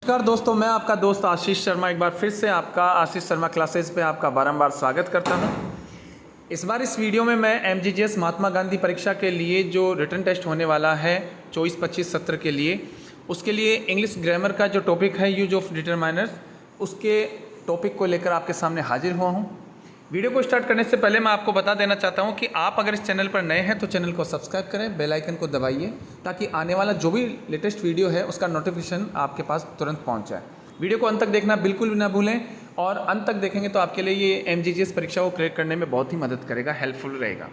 नमस्कार दोस्तों, मैं आपका दोस्त आशीष शर्मा एक बार फिर से आपका आशीष शर्मा क्लासेस पे आपका बारंबार स्वागत करता हूं। इस बार इस वीडियो में मैं एमजीजीएस महात्मा गांधी परीक्षा के लिए जो रिटन टेस्ट होने वाला है 24-25 सत्र के लिए, उसके लिए इंग्लिश ग्रामर का जो टॉपिक है यूज ऑफ डिटरमाइनर्स, उसके टॉपिक को लेकर आपके सामने हाजिर हुआ हूँ। वीडियो को स्टार्ट करने से पहले मैं आपको बता देना चाहता हूं कि आप अगर इस चैनल पर नए हैं तो चैनल को सब्सक्राइब करें, बेल आइकन को दबाइए ताकि आने वाला जो भी लेटेस्ट वीडियो है उसका नोटिफिकेशन आपके पास तुरंत पहुंच जाए। वीडियो को अंत तक देखना बिल्कुल भी ना भूलें और अंत तक देखेंगे तो आपके लिए ये एमजीजीएस परीक्षा को क्रैक करने में बहुत ही मदद करेगा, हेल्पफुल रहेगा।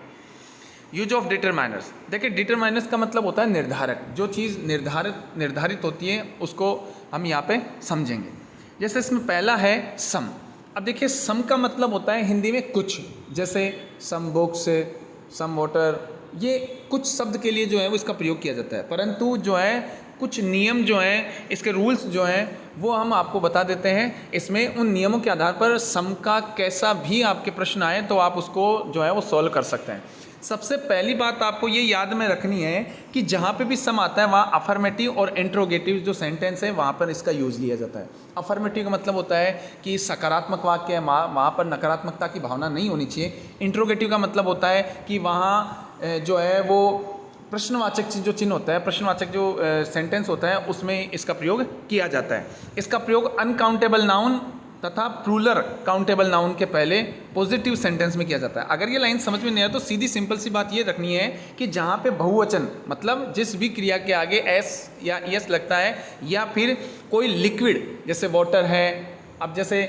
यूज ऑफ डिटरमाइनर्स, देखिए डिटरमाइनर्स का मतलब होता है निर्धारक। जो चीज़ निर्धारित होती है उसको हम यहाँ पे समझेंगे। जैसे इसमें पहला है सम। अब देखिए सम का मतलब होता है हिंदी में कुछ, जैसे सम बुक्स, सम वाटर, ये कुछ शब्द के लिए जो है वो इसका प्रयोग किया जाता है। परंतु जो है कुछ नियम जो हैं, इसके रूल्स जो हैं वो हम आपको बता देते हैं। इसमें उन नियमों के आधार पर सम का कैसा भी आपके प्रश्न आए तो आप उसको जो है वो सॉल्व कर सकते हैं। सबसे पहली बात आपको ये याद में रखनी है कि जहाँ पे भी सम आता है वहाँ अफर्मेटिव और इंट्रोगेटिव जो सेंटेंस है वहाँ पर इसका यूज़ लिया जाता है। अफर्मेटिव का मतलब होता है कि सकारात्मक वाक्य है, वहाँ पर नकारात्मकता की भावना नहीं होनी चाहिए। इंट्रोगेटिव का मतलब होता है कि वहाँ जो है वो प्रश्नवाचक जो चिन्ह होता है, प्रश्नवाचक जो सेंटेंस होता है उसमें इसका प्रयोग किया जाता है। इसका प्रयोग अनकाउंटेबल नाउन तथा प्लूरल काउंटेबल नाउन के पहले पॉजिटिव सेंटेंस में किया जाता है। अगर ये लाइन समझ में नहीं आए तो सीधी सिंपल सी बात ये रखनी है कि जहाँ पे बहुवचन मतलब जिस भी क्रिया के आगे एस या एस लगता है या फिर कोई लिक्विड जैसे वाटर है, अब जैसे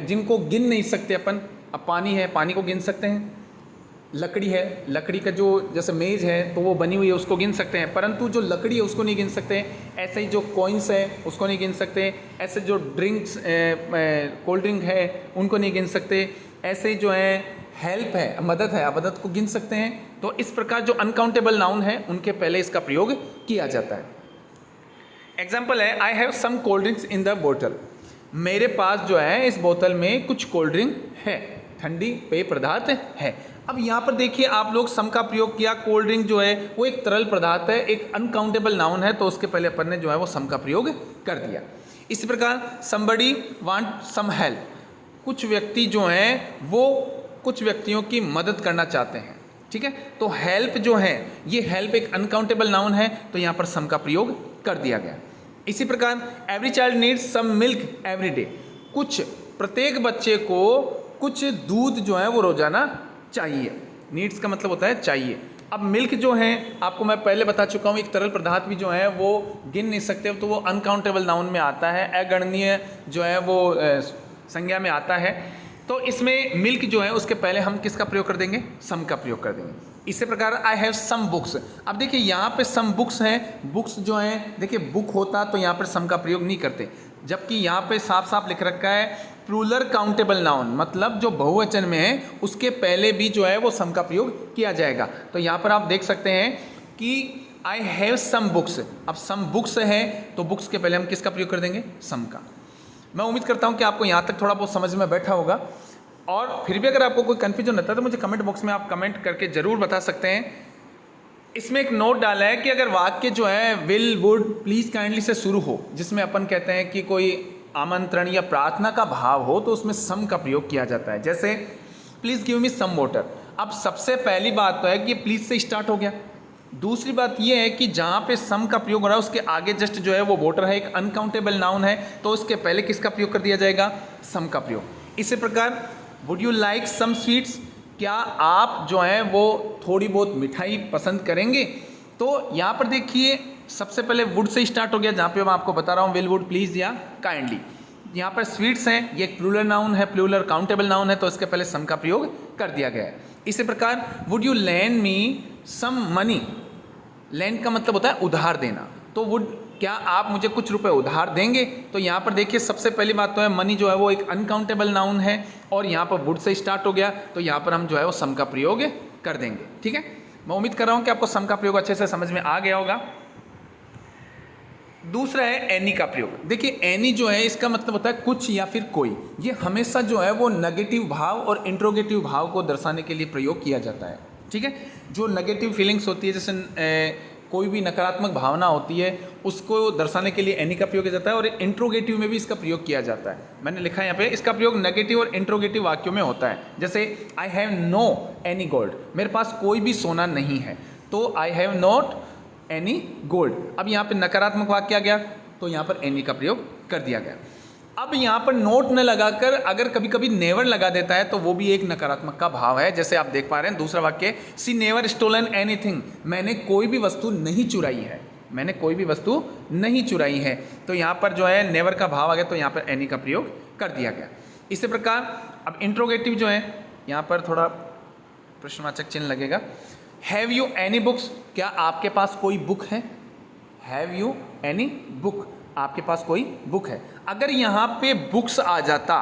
जिनको गिन नहीं सकते अपन, अब पानी है, पानी को गिन सकते हैं। लकड़ी है, लकड़ी का जो जैसे मेज़ है तो वो बनी हुई है उसको गिन सकते हैं, परंतु जो लकड़ी है उसको नहीं गिन सकते। ऐसे ही जो कॉइन्स है उसको नहीं गिन सकते। ऐसे जो ड्रिंक्स कोल्ड ड्रिंक है उनको नहीं गिन सकते। ऐसे ही जो है हेल्प है, मदद है, मदद को गिन सकते हैं। तो इस प्रकार जो अनकाउंटेबल नाउन है उनके पहले इसका प्रयोग किया जाता है। एग्जाम्पल है I have some cold drinks in the बोतल। मेरे पास जो है इस बोतल में कुछ कोल्ड ड्रिंक है, ठंडी पेय पदार्थ है। अब यहाँ पर देखिए आप लोग सम का प्रयोग किया। कोल्ड ड्रिंक जो है वो एक तरल पदार्थ है, एक अनकाउंटेबल नाउन है, तो उसके पहले अपन ने जो है वो सम का प्रयोग कर दिया। इसी प्रकार समबडी वांट सम हेल्प, कुछ व्यक्ति जो हैं वो कुछ व्यक्तियों की मदद करना चाहते हैं, ठीक है। तो हेल्प जो है ये हेल्प एक अनकाउंटेबल नाउन है, तो यहाँ पर सम का प्रयोग कर दिया गया। इसी प्रकार every child needs some milk every day, कुछ प्रत्येक बच्चे को कुछ दूध जो है वो रोजाना चाहिए। नीड्स का मतलब होता है चाहिए। अब मिल्क जो है आपको मैं पहले बता चुका हूँ, एक तरल पदार्थ भी जो है वो गिन नहीं सकते, तो वो अनकाउंटेबल नाउन में आता है, अगणनीय जो है वो संज्ञा में आता है। तो इसमें मिल्क जो है उसके पहले हम किसका प्रयोग कर देंगे? सम का प्रयोग कर देंगे। इसी प्रकार आई हैव सम बुक्स। अब देखिए यहाँ पे सम बुक्स हैं, बुक्स जो हैं देखिए बुक होता तो यहाँ पर सम का प्रयोग नहीं करते, जबकि यहाँ पे साफ साफ लिख रखा है प्लूरल काउंटेबल नाउन, मतलब जो बहुवचन में है उसके पहले भी जो है वो सम का प्रयोग किया जाएगा। तो यहाँ पर आप देख सकते हैं कि आई हैव सम बुक्स। अब सम बुक्स है तो बुक्स के पहले हम किसका प्रयोग कर देंगे? सम का। मैं उम्मीद करता हूँ कि आपको यहाँ तक थोड़ा बहुत समझ में बैठा होगा, और फिर भी अगर आपको कोई कन्फ्यूजन रहता है तो मुझे कमेंट बॉक्स में आप कमेंट करके ज़रूर बता सकते हैं। इसमें एक नोट डाला है कि अगर वाक्य जो है विल वुड प्लीज़ काइंडली से शुरू हो, जिसमें अपन कहते हैं कि कोई आमंत्रण या प्रार्थना का भाव हो, तो उसमें सम का प्रयोग किया जाता है। जैसे please give me some water. अब सबसे पहली बात तो है कि प्लीज़ से स्टार्ट हो गया। दूसरी बात यह है कि जहाँ पे सम का प्रयोग हो रहा है उसके आगे जस्ट जो है वो वाटर है, एक अनकाउंटेबल नाउन है, तो उसके पहले किसका प्रयोग कर दिया जाएगा? सम का प्रयोग। इसी प्रकार would you like some sweets, क्या आप जो है वो थोड़ी बहुत मिठाई पसंद करेंगे? तो यहाँ पर देखिए सबसे पहले वुड से स्टार्ट हो गया, जहाँ पे मैं आपको बता रहा हूँ विल वुड प्लीज़ या काइंडली। यहाँ पर स्वीट्स हैं, ये एक प्लूरल नाउन है, प्लूरल काउंटेबल नाउन है, तो इसके पहले सम का प्रयोग कर दिया गया है। इसी प्रकार would you lend me some money. Lend का मतलब होता है उधार देना, तो वुड क्या आप मुझे कुछ रुपए उधार देंगे? तो यहाँ पर देखिए सबसे पहली बात तो है मनी जो है वो एक अनकाउंटेबल नाउन है, और यहाँ पर वुड से स्टार्ट हो गया, तो यहाँ पर हम जो है वो सम का प्रयोग कर देंगे, ठीक है। मैं उम्मीद कर रहा हूँ कि आपको सम का प्रयोग अच्छे से समझ में आ गया होगा। दूसरा है एनी का प्रयोग। देखिए एनी जो है इसका मतलब होता है कुछ या फिर कोई। ये हमेशा जो है वो नेगेटिव भाव और इंट्रोगेटिव भाव को दर्शाने के लिए प्रयोग किया जाता है, ठीक है। जो नेगेटिव फीलिंग्स होती है, जैसे कोई भी नकारात्मक भावना होती है उसको दर्शाने के लिए एनी का प्रयोग किया जाता है, और इंट्रोगेटिव में भी इसका प्रयोग किया जाता है। मैंने लिखा है यहाँ पे, इसका प्रयोग नेगेटिव और इंट्रोगेटिव वाक्यों में होता है। जैसे I have no any gold, मेरे पास कोई भी सोना नहीं है, तो I have not any gold. अब यहाँ पे नकारात्मक वाक्य आ गया, तो यहाँ पर एनी का प्रयोग कर दिया गया। अब यहाँ पर नोट न लगाकर अगर कभी कभी नेवर लगा देता है तो वो भी एक नकारात्मक का भाव है। जैसे आप देख पा रहे हैं दूसरा वाक्य, सी नेवर स्टोलन एनीथिंग, मैंने कोई भी वस्तु नहीं चुराई है, मैंने कोई भी वस्तु नहीं चुराई है। तो यहाँ पर जो है नेवर का भाव आ गया, तो यहाँ पर एनी का प्रयोग कर दिया गया। इसी प्रकार अब इंट्रोगेटिव जो है, यहाँ पर थोड़ा प्रश्नवाचक चिन्ह लगेगा। हैव यू एनी बुक्स, क्या आपके पास कोई बुक है? हैव यू एनी बुक, आपके पास कोई बुक है। अगर यहाँ पे बुक्स आ जाता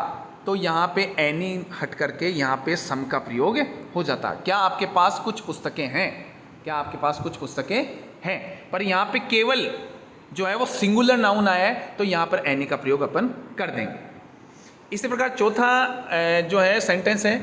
तो यहाँ पे एनी हट करके यहाँ पे सम का प्रयोग हो जाता। क्या आपके पास कुछ पुस्तकें हैं? क्या आपके पास कुछ पुस्तकें हैं? पर यहाँ पे केवल जो है वो सिंगुलर नाउन आया है, तो यहाँ पर एनी का प्रयोग अपन कर देंगे। इसी प्रकार चौथा जो है सेंटेंस है,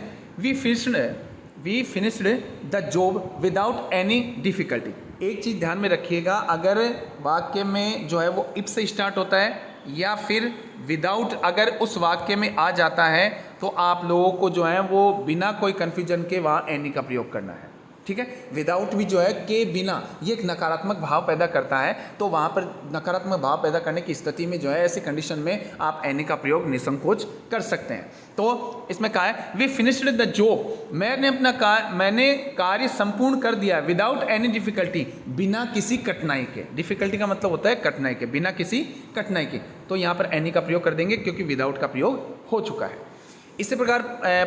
we finished the job without any difficulty. एक चीज़ ध्यान में रखिएगा, अगर वाक्य में जो है वो इफ से स्टार्ट होता है या फिर विदाउट अगर उस वाक्य में आ जाता है, तो आप लोगों को जो है वो बिना कोई कन्फ्यूजन के वहाँ एनी का प्रयोग करना है। ठीक है, विदाउट भी जो है के बिना, ये एक नकारात्मक भाव पैदा करता है, तो वहाँ पर नकारात्मक भाव पैदा करने की स्थिति में जो है ऐसी कंडीशन में आप एनी का प्रयोग निसंकोच कर सकते हैं। तो इसमें कहा है वी फिनिश्ड द जॉब, मैंने कार्य संपूर्ण कर दिया विदाउट एनी डिफिकल्टी, बिना किसी कठिनाई के। डिफिकल्टी का मतलब होता है कठिनाई के, बिना किसी कठिनाई के। तो यहाँ पर एनी का प्रयोग कर देंगे क्योंकि विदाउट का प्रयोग हो चुका है। इसी प्रकार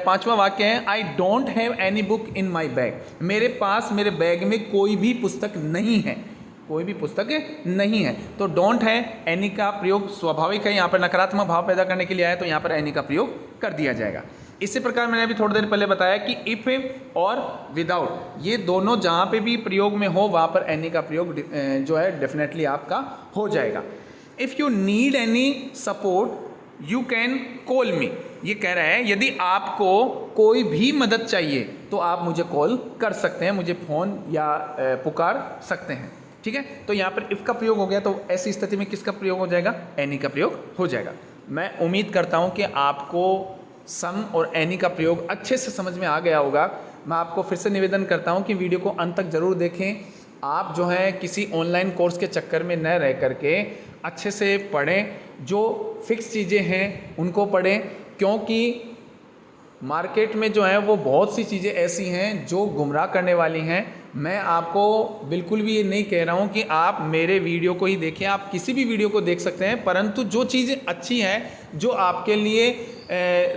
पांचवा वाक्य है, I don't have any book in my bag, मेरे पास मेरे बैग में कोई भी पुस्तक नहीं है, कोई भी पुस्तक नहीं है। तो डोंट है, एनी का प्रयोग स्वाभाविक है, यहाँ पर नकारात्मक भाव पैदा करने के लिए आया, तो यहाँ पर एनी का प्रयोग कर दिया जाएगा। इसी प्रकार मैंने अभी थोड़ी देर पहले बताया कि इफ और विदाउट, ये दोनों जहाँ पे भी प्रयोग में हो वहाँ पर एनी का प्रयोग जो है डेफिनेटली आपका हो जाएगा। If you need any support you can call मी, ये कह रहा है यदि आपको कोई भी मदद चाहिए तो आप मुझे कॉल कर सकते हैं, मुझे फ़ोन या पुकार सकते हैं। ठीक है, तो यहाँ पर इफ़ का प्रयोग हो गया, तो ऐसी स्थिति में किसका प्रयोग हो जाएगा? एनी का प्रयोग हो जाएगा। मैं उम्मीद करता हूँ कि आपको सम और एनी का प्रयोग अच्छे से समझ में आ गया होगा। मैं आपको फिर से निवेदन करता हूँ कि वीडियो को अंत तक ज़रूर देखें। आप जो है किसी ऑनलाइन कोर्स के चक्कर में न रह करके अच्छे से पढ़ें, जो फिक्स चीज़ें हैं उनको पढ़ें, क्योंकि मार्केट में जो है वो बहुत सी चीज़ें ऐसी हैं जो गुमराह करने वाली हैं। मैं आपको बिल्कुल भी ये नहीं कह रहा हूँ कि आप मेरे वीडियो को ही देखें, आप किसी भी वीडियो को देख सकते हैं, परंतु जो चीज़ें अच्छी हैं, जो आपके लिए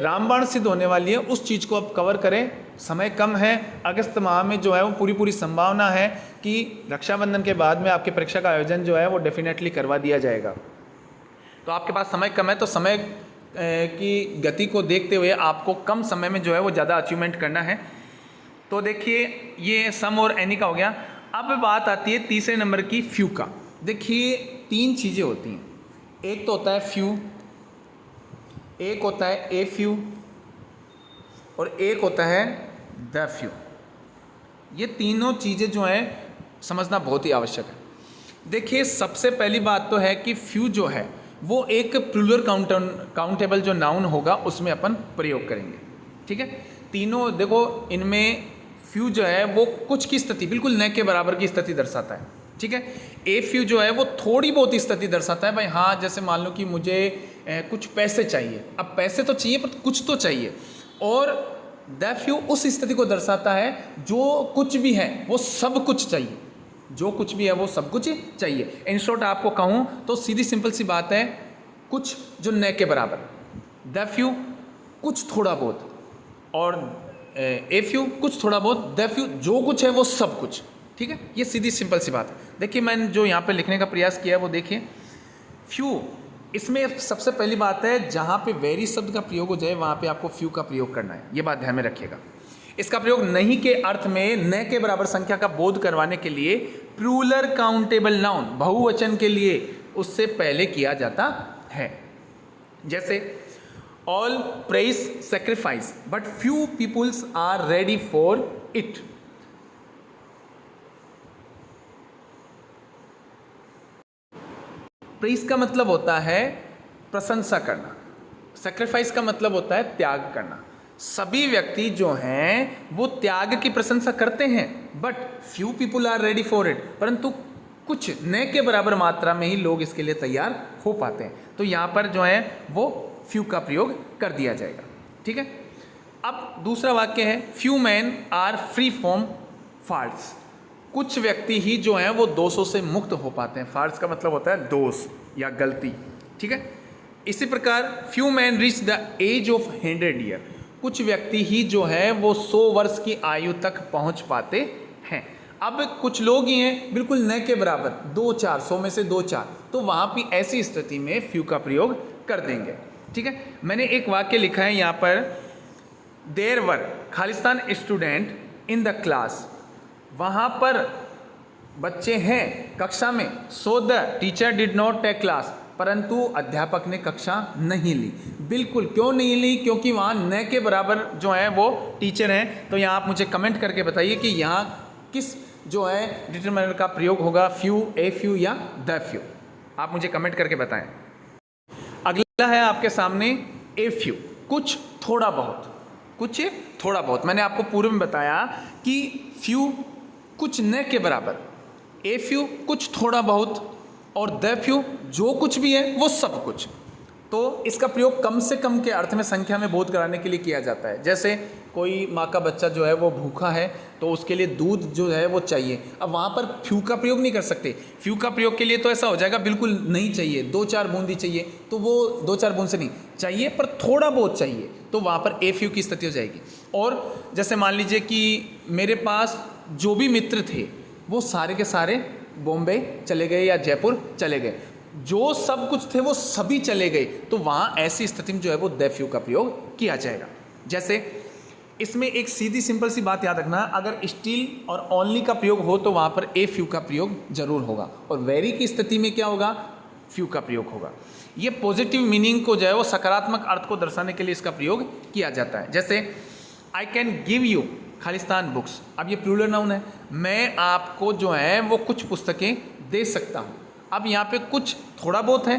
रामबाण सिद्ध होने वाली है, उस चीज़ को आप कवर करें। समय कम है, अगस्त माह में जो है वो पूरी संभावना है कि रक्षाबंधन के बाद में आपकी परीक्षा का आयोजन जो है वो डेफिनेटली करवा दिया जाएगा। तो आपके पास समय कम है, तो समय की गति को देखते हुए आपको कम समय में जो है वो ज़्यादा अचीवमेंट करना है। तो देखिए ये सम और एनी का हो गया। अब बात आती है तीसरे नंबर की फ्यू का। देखिए तीन चीज़ें होती हैं, एक तो होता है फ्यू, एक होता है ए फ्यू और एक होता है द फ्यू। ये तीनों चीज़ें जो हैं समझना बहुत ही आवश्यक है। देखिए सबसे पहली बात तो है कि फ्यू जो है वो एक प्लूरल काउंटेबल जो नाउन होगा उसमें अपन प्रयोग करेंगे। ठीक है, तीनों देखो, इनमें फ्यू जो है वो कुछ की स्थिति बिल्कुल न के बराबर की स्थिति दर्शाता है। ठीक है, ए फ्यू जो है वो थोड़ी बहुत स्थिति दर्शाता है। भाई हाँ, जैसे मान लो कि मुझे कुछ पैसे चाहिए, अब पैसे तो चाहिए पर कुछ तो चाहिए। और द फ्यू उस स्थिति को दर्शाता है जो कुछ भी है वो सब कुछ चाहिए, जो कुछ भी है वो सब कुछ चाहिए। इन शॉर्ट आपको कहूँ तो सीधी सिंपल सी बात है, कुछ जो न के बराबर, द फ्यू कुछ थोड़ा बहुत, और ए फ्यू कुछ थोड़ा बहुत, द फ्यू जो कुछ है वो सब कुछ। ठीक है, ये सीधी सिंपल सी बात है। देखिए मैंने जो यहाँ पे लिखने का प्रयास किया है वो देखिए, फ्यू, इसमें सबसे पहली बात है जहाँ पे वेरी शब्द का प्रयोग हो जाए वहाँ पे आपको फ्यू का प्रयोग करना है, ये बात ध्यान में रखिएगा। इसका प्रयोग नहीं के अर्थ में न के बराबर संख्या का बोध करवाने के लिए प्लूरल काउंटेबल नाउन बहुवचन के लिए उससे पहले किया जाता है। जैसे all praise sacrifice but few peoples are ready for it. Praise का मतलब होता है प्रशंसा करना, सेक्रीफाइस का मतलब होता है त्याग करना। सभी व्यक्ति जो हैं वो त्याग की प्रशंसा करते हैं, but few people are ready for it, परंतु कुछ न के बराबर मात्रा में ही लोग इसके लिए तैयार हो पाते हैं। तो यहाँ पर जो है वो फ्यू का प्रयोग कर दिया जाएगा। ठीक है, अब दूसरा वाक्य है few man are free from faults. कुछ व्यक्ति ही जो हैं वो दोषों से मुक्त हो पाते हैं। फॉल्ट्स का मतलब होता है दोष या गलती। ठीक है, इसी प्रकार few man reach the age of 100 year. कुछ व्यक्ति ही जो है वो 100 वर्ष की आयु तक पहुंच पाते हैं। अब कुछ लोग ही हैं बिल्कुल न के बराबर, 2-4, 100 में से 2-4, तो वहाँ भी ऐसी स्थिति में फ्यू का प्रयोग कर देंगे। ठीक है, मैंने एक वाक्य लिखा है यहाँ पर, there were Khalistan student in the class. वहाँ पर बच्चे हैं कक्षा में, so the teacher did not take class, परंतु अध्यापक ने कक्षा नहीं ली। बिल्कुल क्यों नहीं ली? क्योंकि वहाँ न के बराबर जो है वो टीचर हैं। तो यहाँ आप मुझे कमेंट करके बताइए कि यहाँ किस जो है डिटरमिनर का प्रयोग होगा, फ्यू, ए फ्यू या द फ्यू। आप मुझे कमेंट करके बताएं। अगला है आपके सामने ए फ्यू, कुछ थोड़ा बहुत। कुछ थोड़ा बहुत मैंने आपको पूर्व में बताया कि फ्यू कुछ न के बराबर, ए फ्यू कुछ थोड़ा बहुत, और द फ्यू जो कुछ भी है वो सब कुछ। तो इसका प्रयोग कम से कम के अर्थ में संख्या में बोध कराने के लिए किया जाता है। जैसे कोई माँ का बच्चा जो है वो भूखा है तो उसके लिए दूध जो है वो चाहिए। अब वहाँ पर फ्यू का प्रयोग नहीं कर सकते। फ्यू का प्रयोग के लिए तो ऐसा हो जाएगा बिल्कुल नहीं चाहिए, 2-4 बूंदी चाहिए, तो वो 2-4 बूंद से नहीं चाहिए, पर थोड़ा बहुत चाहिए, तो वहाँ पर ए फ्यू की स्थिति हो जाएगी। और जैसे मान लीजिए कि मेरे पास जो भी मित्र थे वो सारे के सारे बॉम्बे चले गए या जयपुर चले गए, जो सब कुछ थे वो सभी चले गए, तो वहाँ ऐसी स्थिति में जो है वो द फ्यू का प्रयोग किया जाएगा। जैसे इसमें एक सीधी सिंपल सी बात याद रखना, अगर स्टिल और ओनली का प्रयोग हो तो वहाँ पर ए फ्यू का प्रयोग जरूर होगा, और वेरी की स्थिति में क्या होगा? फ्यू का प्रयोग होगा। ये पॉजिटिव मीनिंग को जो है वो सकारात्मक अर्थ को दर्शाने के लिए इसका प्रयोग किया जाता है। जैसे I can give you Khalistan books. अब ये प्लूरल नाउन है, मैं आपको जो है वो कुछ पुस्तकें दे सकता हूँ। अब यहाँ पे कुछ थोड़ा बहुत है,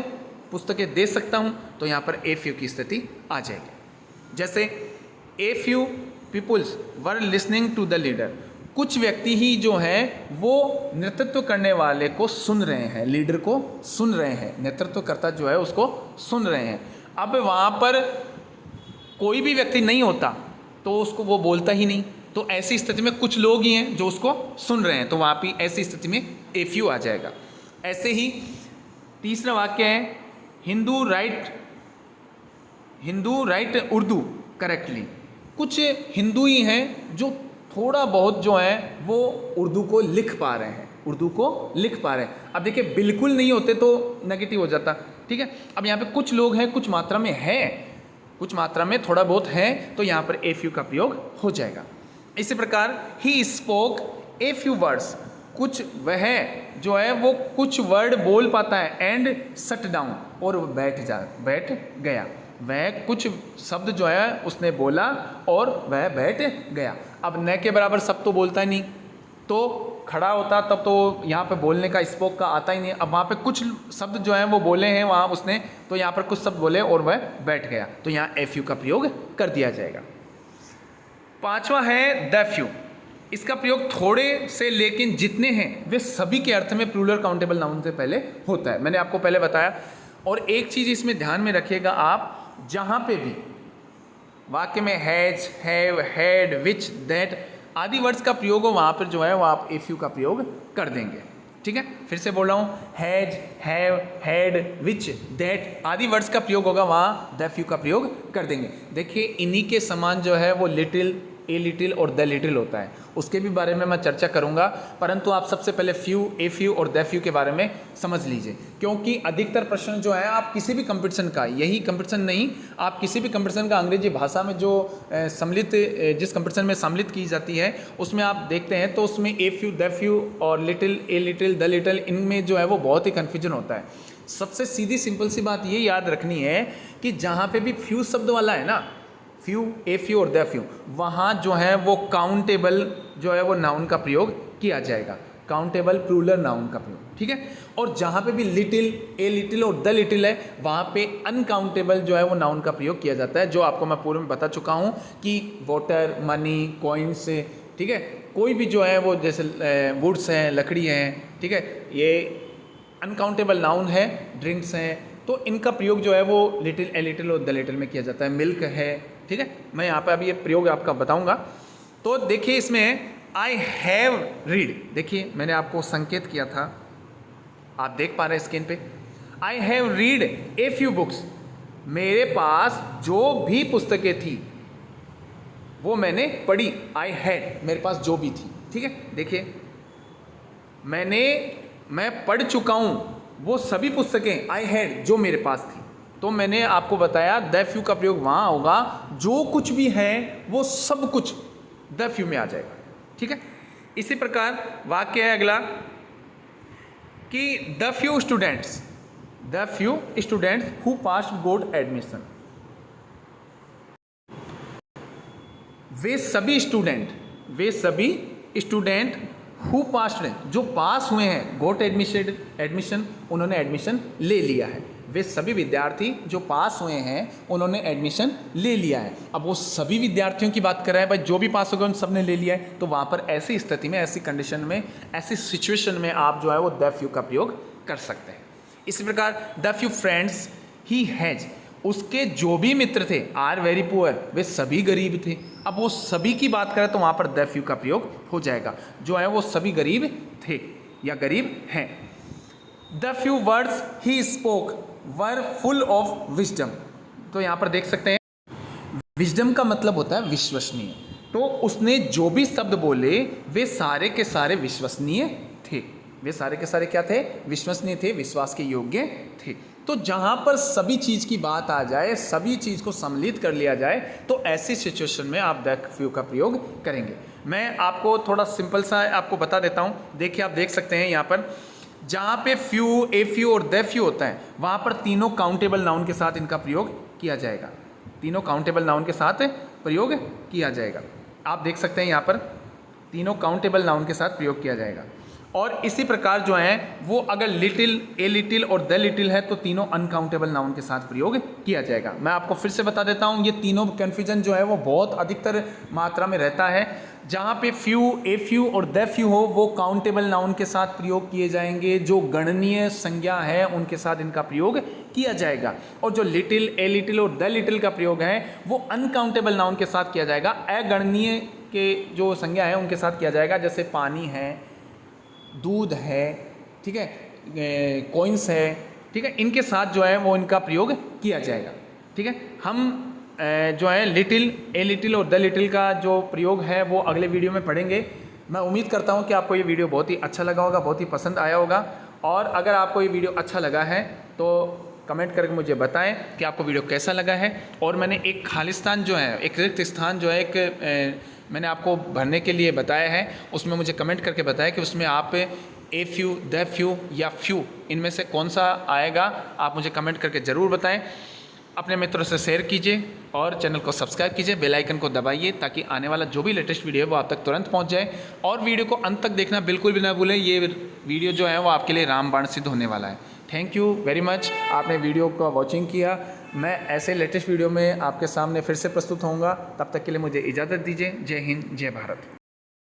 पुस्तकें दे सकता हूँ, तो यहाँ पर ए फ्यू की स्थिति आ जाएगी। जैसे a few peoples were listening to the leader. कुछ व्यक्ति ही जो हैं वो नेतृत्व करने वाले को सुन रहे हैं, लीडर को सुन रहे हैं, नेतृत्वकर्ता जो है उसको सुन रहे हैं। अब वहाँ पर कोई भी व्यक्ति नहीं होता तो उसको वो बोलता ही नहीं, तो ऐसी स्थिति में कुछ लोग ही हैं जो उसको सुन रहे हैं, तो वहाँ भी ऐसी स्थिति में ए फ्यू आ जाएगा। ऐसे ही तीसरा वाक्य है हिंदू राइट उर्दू करेक्टली। कुछ हिंदू ही हैं जो थोड़ा बहुत जो है वो उर्दू को लिख पा रहे हैं, उर्दू को लिख पा रहे हैं। अब देखिए बिल्कुल नहीं होते तो नेगेटिव हो जाता। ठीक है, अब यहाँ पे कुछ लोग हैं, कुछ मात्रा में है, कुछ मात्रा में थोड़ा बहुत है, तो यहाँ पर ए फ्यू का प्रयोग हो जाएगा। इसी प्रकार he spoke a few words. कुछ वह जो है वो कुछ वर्ड बोल पाता है, एंड सट डाउन, और बैठ गया। वह कुछ शब्द जो है उसने बोला और वह बैठ गया। अब न के बराबर सब तो बोलता ही नहीं, तो खड़ा होता तब तो यहाँ पे बोलने का स्पोक का आता ही नहीं। अब वहाँ पे कुछ शब्द जो हैं वो बोले हैं वहाँ उसने, तो यहाँ पर कुछ शब्द बोले और वह बैठ गया, तो यहाँ एफ यू का प्रयोग कर दिया जाएगा। पांचवा है द फ्यू। इसका प्रयोग थोड़े से लेकिन जितने हैं वे सभी के अर्थ में प्लूरल काउंटेबल नाउन से पहले होता है, मैंने आपको पहले बताया। और एक चीज़ इसमें ध्यान में रखिएगा आप, जहाँ पे भी वाक्य में has, have, had, which, that आदि वर्ड्स का प्रयोग हो वहाँ पर जो है वो आप एफ यू का प्रयोग कर देंगे। ठीक है, फिर से बोल रहा हूँ, has, have, had, which, that आदि वर्ड्स का प्रयोग होगा वहाँ द फ्यू का प्रयोग कर देंगे। देखिए इन्हीं के समान जो है वो लिटिल, ए लिटिल और द लिटिल होता है, उसके भी बारे में मैं चर्चा करूंगा, परंतु आप सबसे पहले फ्यू, ए फ्यू और द फ्यू के बारे में समझ लीजिए, क्योंकि अधिकतर प्रश्न जो है आप किसी भी कंपटीशन का, यही कंपटीशन नहीं, आप किसी भी कंपटीशन का अंग्रेजी भाषा में जो सम्मिलित, जिस कंपटीशन में सम्मिलित की जाती है उसमें आप देखते हैं तो उसमें ए फ्यू, द फ्यू और little, a little, the little, इनमें जो है वो बहुत ही कन्फ्यूजन होता है। सबसे सीधी सिंपल सी बात ये याद रखनी है कि जहाँ पे भी फ्यू शब्द वाला है ना, फ्यू, ए फ्यू और द फ्यू, वहाँ जो है वो काउंटेबल जो है वो नाउन का प्रयोग किया जाएगा। काउंटेबल प्लूरल नाउन का प्रयोग, ठीक है। और जहाँ पे भी लिटिल, ए लिटिल और द लिटिल है, वहाँ पे अनकाउंटेबल जो है वो नाउन का प्रयोग किया जाता है, जो आपको मैं पूर्व में बता चुका हूँ कि वाटर, मनी, कॉइन्स, ठीक है, कोई भी जो है वो जैसे वुड्स हैं, लकड़ी हैं, ठीक है, ये अनकाउंटेबल नाउन है। ड्रिंक्स हैं, तो इनका प्रयोग जो है वो लिटिल, ए लिटिल और द लिटिल में किया जाता है। मिल्क है, ठीक है, मैं यहाँ पे अभी ये प्रयोग आपका बताऊँगा। तो देखिए इसमें आई हैव रीड, देखिए मैंने आपको संकेत किया था, आप देख पा रहे हैं स्क्रीन पे, I have read a few books, मेरे पास जो भी पुस्तकें थी वो मैंने पढ़ी। आई हैड, मेरे पास जो भी थी, ठीक है। देखिए मैं पढ़ चुका हूँ वो सभी पुस्तकें, आई हैड, जो मेरे पास थी। तो मैंने आपको बताया द फ्यू का प्रयोग वहाँ होगा जो कुछ भी है वो सब कुछ द फ्यू में आ जाएगा, ठीक है। इसी प्रकार वाक्य है अगला कि the few students who passed got admission, वे सभी स्टूडेंट हु पास्ड, जो पास हुए हैं, गोट एडमिशन, उन्होंने एडमिशन ले लिया है। वे सभी विद्यार्थी जो पास हुए हैं उन्होंने एडमिशन ले लिया है। अब वो सभी विद्यार्थियों की बात कर रहा है, भाई जो भी पास हो गए उन सब ने ले लिया है, तो वहाँ पर ऐसी स्थिति में, ऐसी कंडीशन में, ऐसी सिचुएशन में आप जो है वो द फ्यू का प्रयोग कर सकते हैं। इसी प्रकार the few friends he has, उसके जो भी मित्र थे, आर वेरी पुअर, वे सभी गरीब थे। अब वो सभी की बात करें तो वहाँ पर द फ्यू का प्रयोग हो जाएगा, जो है वो सभी गरीब थे या गरीब हैं। The few words he spoke were full of wisdom, तो यहाँ पर देख सकते हैं विजडम का मतलब होता है विश्वसनीय। तो उसने जो भी शब्द बोले वे सारे के सारे विश्वसनीय थे। वे सारे के सारे क्या थे? विश्वसनीय थे, विश्वास के योग्य थे। तो जहाँ पर सभी चीज़ की बात आ जाए, सभी चीज़ को सम्मिलित कर लिया जाए, तो ऐसी सिचुएशन में आप द फ्यू का प्रयोग करेंगे। मैं आपको थोड़ा सिंपल सा आपको बता देता हूँ। देखिए, आप देख सकते हैं यहाँ पर जहाँ पे फ्यू, ए फ्यू और द फ्यू होता है, वहाँ पर तीनों काउंटेबल नाउन के साथ इनका प्रयोग किया जाएगा। तीनों काउंटेबल नाउन के साथ प्रयोग किया जाएगा। आप देख सकते हैं यहाँ पर तीनों काउंटेबल नाउन के साथ प्रयोग किया जाएगा। और इसी प्रकार जो है वो अगर लिटिल, ए लिटिल और द लिटिल है तो तीनों अनकाउंटेबल नाउन के साथ प्रयोग किया जाएगा। मैं आपको फिर से बता देता हूँ, ये तीनों कन्फ्यूजन जो है वो बहुत अधिकतर मात्रा में रहता है। जहाँ पे फ्यू, ए फ्यू और द फ्यू हो वो काउंटेबल नाउन के साथ प्रयोग किए जाएंगे, जो गणनीय संज्ञा है उनके साथ इनका प्रयोग किया जाएगा। और जो लिटिल, ए लिटिल और द लिटिल का प्रयोग है वो अनकाउंटेबल नाउन के साथ किया जाएगा, अगणनीय के जो संज्ञा है उनके साथ किया जाएगा। जैसे पानी है, दूध है, ठीक है, कॉइन्स है, ठीक है, इनके साथ जो है वो इनका प्रयोग किया जाएगा। ठीक है, हम जो है लिटिल, ए लिटिल और द लिटिल का जो प्रयोग है वो अगले वीडियो में पढ़ेंगे। मैं उम्मीद करता हूँ कि आपको ये वीडियो बहुत ही अच्छा लगा होगा, बहुत ही पसंद आया होगा। और अगर आपको ये वीडियो अच्छा लगा है तो कमेंट करके मुझे बताएं कि आपको वीडियो कैसा लगा है। और मैंने एक खालिस्तान जो है, एक रिक्त स्थान जो है, एक मैंने आपको भरने के लिए बताया है, उसमें मुझे कमेंट करके बताएं कि उसमें आप ए फ्यू, द फ्यू या फ्यू, इनमें से कौन सा आएगा। आप मुझे कमेंट करके ज़रूर बताएं। अपने मित्रों से शेयर कीजिए और चैनल को सब्सक्राइब कीजिए, बेल आइकन को दबाइए ताकि आने वाला जो भी लेटेस्ट वीडियो है वो आप तक तुरंत पहुंच जाए। और वीडियो को अंत तक देखना बिल्कुल भी ना भूलें, ये वीडियो जो है वो आपके लिए रामबाण सिद्ध होने वाला है। थैंक यू वेरी मच, आपने वीडियो को वॉचिंग किया। मैं ऐसे लेटेस्ट वीडियो में आपके सामने फिर से प्रस्तुत होऊंगा। तब तक के लिए मुझे इजाज़त दीजिए। जय हिंद, जय भारत।